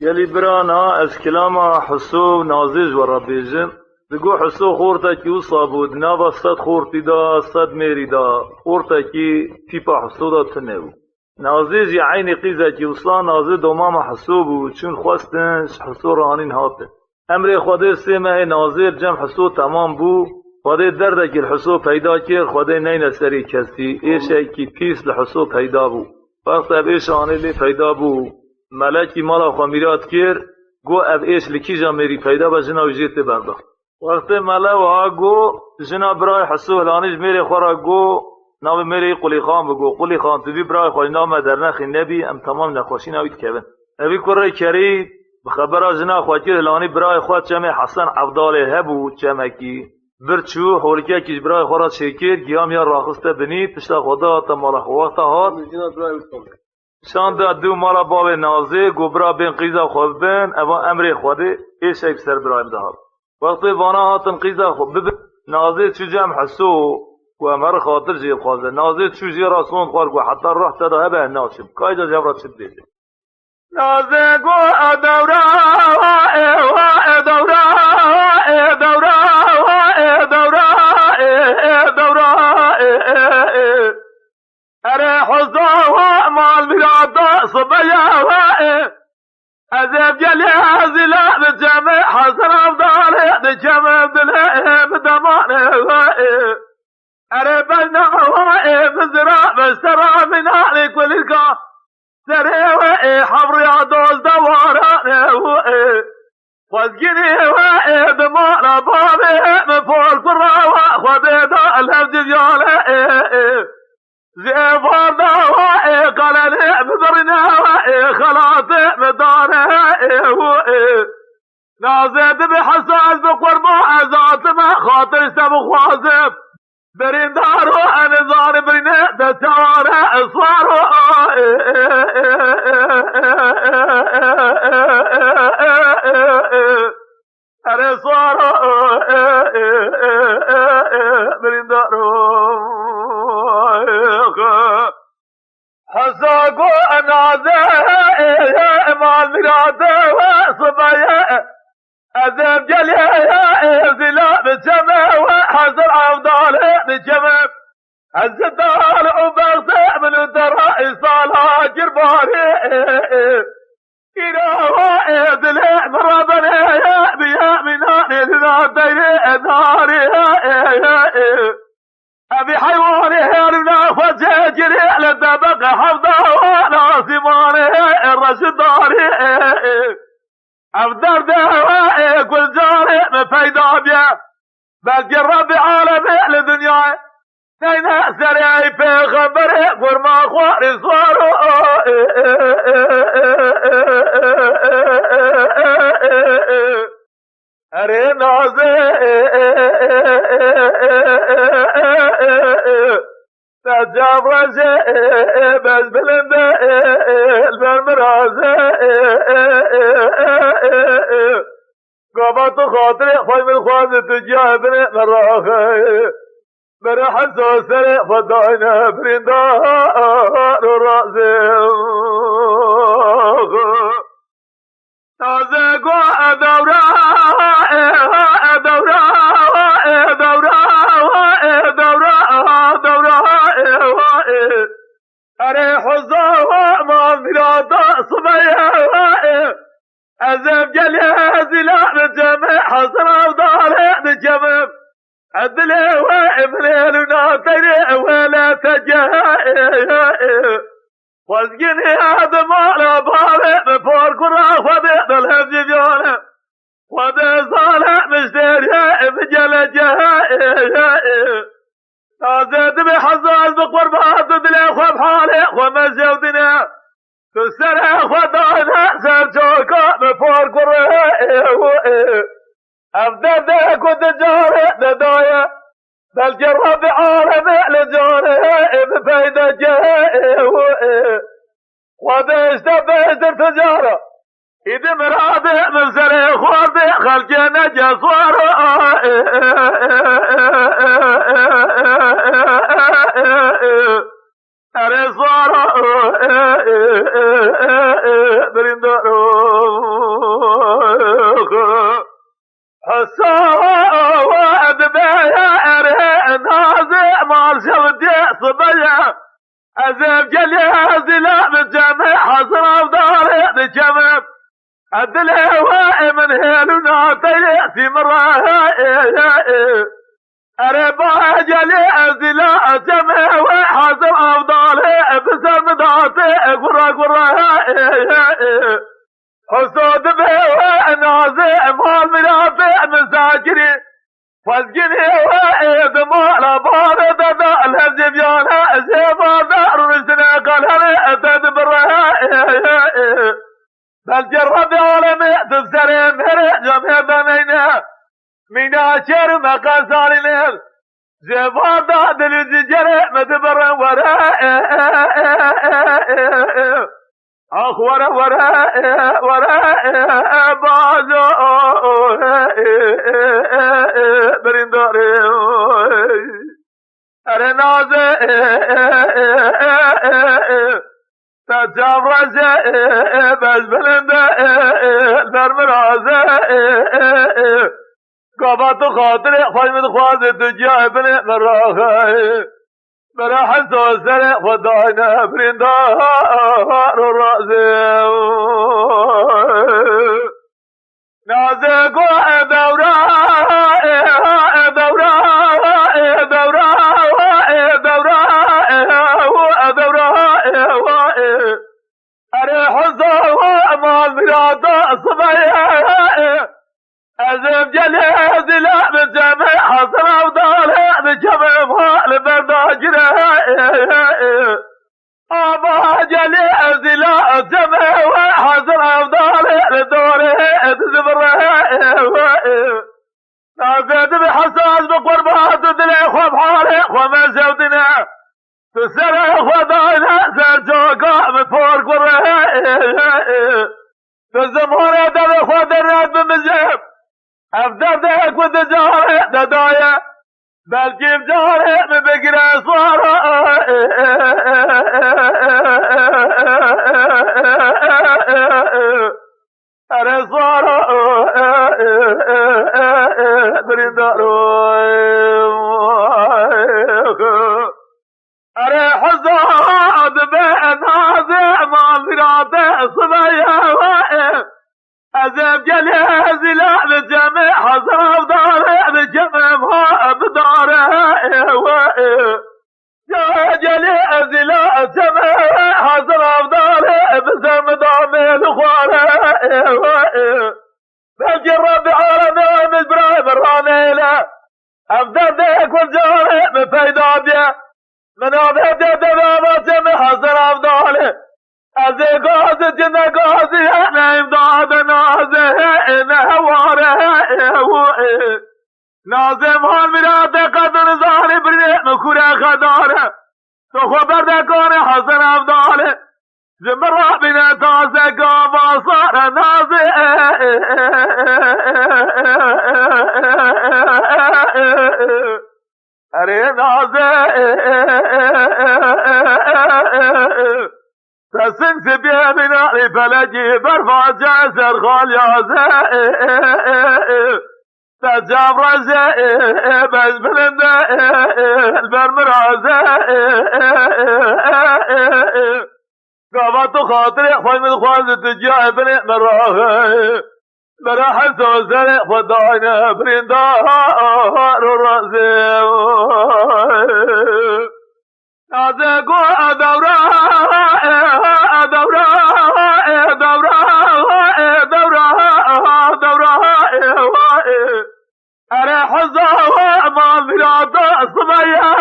يلي برانا از كلاما حسو نازج ورا بيجن دقو حسو خورتا كي وصابود نابا صد خورتي دا صد ميري دا خورتا كي تيبا حسو دا تنو نازج يا عيني قيزا كي وصلا نازج دوماما حسو بو چون خواستنش حسو رانين هاتن امر خود سيمه ناظر جمع حسو تمام بو خود درده که الحسو پیدا کرد خود نین سری کسی ایشه که پیس لحسو پیدا بو وقت اب ایش آنه لی پیدا بو ملکی مالا خمیرات کرد گو اب ایش لکی جامری پیدا با جنا وجیت بردا وقت ملا و گو جنا برای حسو هلانیش میری خورا گو نام میری قلی خان بگو قلی خان تو بی برای خوش نام در نخی نبی ام تمام نخوشی نوید کبن ابی کره کری بخبر جنا خواتی هلانی برای خود چمه حسن عبدال هبو چمه کی برچو حولکه کش برای خورا شکر گیام یا راخسته بنی پشتا خدا تا مالا خواهتا هات شان دا دو مالا باب نازه گبرا بین قیزا خوب بین اما امر خوده ایش ایک سر برایم ده هات وقتی وانا هاتن قیزا خوب ببین نازه چو جمع حسو و امر خاطر جیب خوازه نازه چو جی راسون خوار و حتی راه تدا هبه ناشم کایجا جبرا چید بیده نازه گو ادورا ادورا ادورا ادورا ادورا اره حضا مال میرادا صبیا ازب جلی ازلا بجمع حسن افضاله بجمع دله بدمانه اره بلنا بزرا بسرا من آلی کلکا سره حبر یا دول دوارانه خذجني وائد مالا بابي مفول كراوة خذي دا الهبج دياله زيفار دا وائي قال لي بذرنا وائي خلاطي مداره نازد بحساس بقربو ازات ما خاطر سبو خوازب برين دارو انزار برين تسواره اصوارو اره صوارو برين دارو حساقو انازه امال مراده وصبايا أذب جليه زلا بجمع وحزر عفضاله بجمع الزدال وبغض من الدراء صالة جرباري إله ذلع مرضني بيا مناني ذا ديري ناري أبي حيواني هرنا فجاجري لدبق حفظه وناصماني الرشد داري أفدر دهوائي كل جاري مفيدا بيا بلقي الرب عالمي لدنيا نينا سريعي في خبري قرما خواري صوارو أري نازي تجاب رجي بس بلنده المرمرازي قابط خاطري خوي من خوازي تجابني مراخي مرحل سوسري فضاينا برندار رازي نازي قو ادورا ادورا ادورا ادورا اره حضا ما مرادا صبيا أذب جلي زلا بجمع حسن أفضاله بجمع عدله وإبليل وناطري ولا تجاه واسقني آدم على بابي بفور كرا وذي بالهبج جوانا وذي صالح مشتري بجل جاه نازد بحزاز بقربات دلي خوب حالي ومزودنا تسرع خدانا سرچوكا بفور كره أفدر ده كنت جاري ندايا بل جرب عالمي لجاري بفايدة جاي وده اشتبه تجارة إذا مرادي من سري خوردي خلقنا جسوارو أري صارو برندارو حسود بير نازع مال شودي صبيا أزف جليز لا بالجمع حصر أفضاري بجمع الدلوة من هيلنا تيأتي مرة أربع جليز لا جمع وحصر أفضاري بسر مداتي قرى حسود بير نازع مال مرافع مساجري فاسقني وإذ مال بارد ذا الهزبيان زيبا دار رسنا قال هل تدبرها بل جرب عالمي تفسرين جميع بنينا من عشر مقاسالين زيبا داد الزجر مدبر وراء أخ وراء بازو برنداري أرناز تجاوز بس بلند درمراز قابات خاطر خواهد خوازت جايبني مراخي برا حسو سرق وداينا برندار الرأسي نازقو دورا أري حسو مال مرادا صبايا أزف جليز لا بجمع حصر وضالي بجمع مال برداجره أبا جليز لا جمع وحصر وضالي لدوره تزبره نازد بحساس بقربات دلي خوب حالي ومن زودنا تسرح وداينا سرجوكا مفور قره تزمونه دل خود الرد بمزيب أفضل ديك ودجاري ددايا بلكي بجاري مبقر أسوارا أرسوارا برندارو أري حزاد بأنازع مازرات صبايا أزف جليز لا بجمع حصر أفضاري بجمع ما بداره يا جليز لا جمع حصر أفضاري بسم دامي الخواره بجرب عالمي مزبرا برانيلا أفضل ديك والجاري بفيدا بيه من أبهد دبابة جمع حصر أفضاري أزي قاسي جنة قاسي أنا إمداد نازي نهواره نازي مال مراد قدر زالي بريق مكوري خداره تو خبر دكوني حسن أفضالي زمرا بنا تاسي قاما صار نازي أري نازي تسنك سبيه بناري فلجي برفع جاسر خاليازي تجاب رزي بس بلند البرمرازي قابط خاطري خوي من خوازي تجايبني مراخي براحل توزري خداينا برندار الرأسي نازقو دورا أري حزاوة ما مرادا صبايا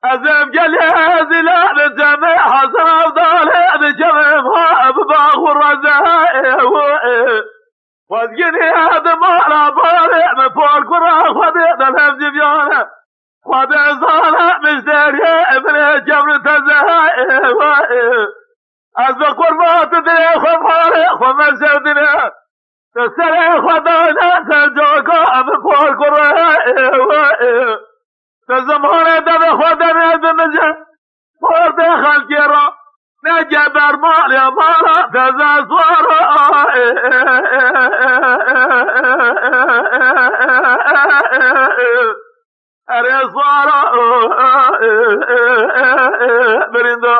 أزف جليز لا بجمع حصر وضالي بجمع ما بباخ الرزاء واسقني هذا مالا باري من فوق قرى خديد الهمج بيانا خد عصانا مشتري من جبر تزهاء أزف قربات دلي خب حالي خمس سودنا تسرع خدانا تجوكا من فوق قرى تزمونه دب خدنا بمجن فورد خلقيرا نجبر مالي مالا تزاسوارا سارا برین دا